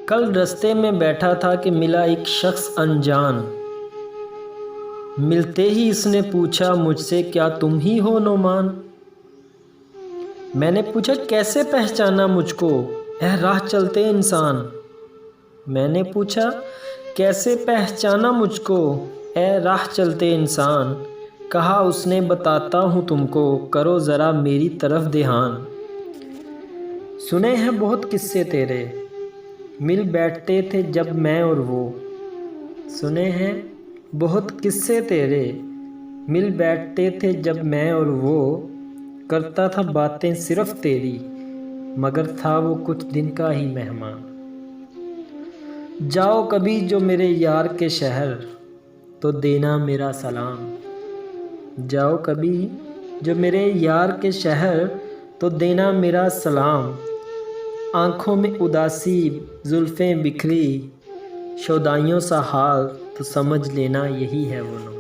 کل رستے میں بیٹھا تھا کہ ملا ایک شخص انجان، ملتے ہی اس نے پوچھا مجھ سے کیا تم ہی ہو نعمان؟ میں نے پوچھا کیسے پہچانا مجھ کو اے راہ چلتے انسان؟ میں نے پوچھا کیسے پہچانا مجھ کو اے راہ چلتے انسان؟ کہا اس نے بتاتا ہوں تم کو، کرو ذرا میری طرف دھیان۔ سنے ہیں بہت قصے تیرے، مل بیٹھتے تھے جب میں اور وہ۔ سنے ہیں بہت قصے تیرے، مل بیٹھتے تھے جب میں اور وہ۔ کرتا تھا باتیں صرف تیری، مگر تھا وہ کچھ دن کا ہی مہمان۔ جاؤ کبھی جو میرے یار کے شہر، تو دینا میرا سلام۔ جاؤ کبھی جو میرے یار کے شہر، تو دینا میرا سلام۔ آنکھوں میں اداسی، زلفیں بکھری، شدائیوں سا حال، تو سمجھ لینا یہی ہے وہ نام۔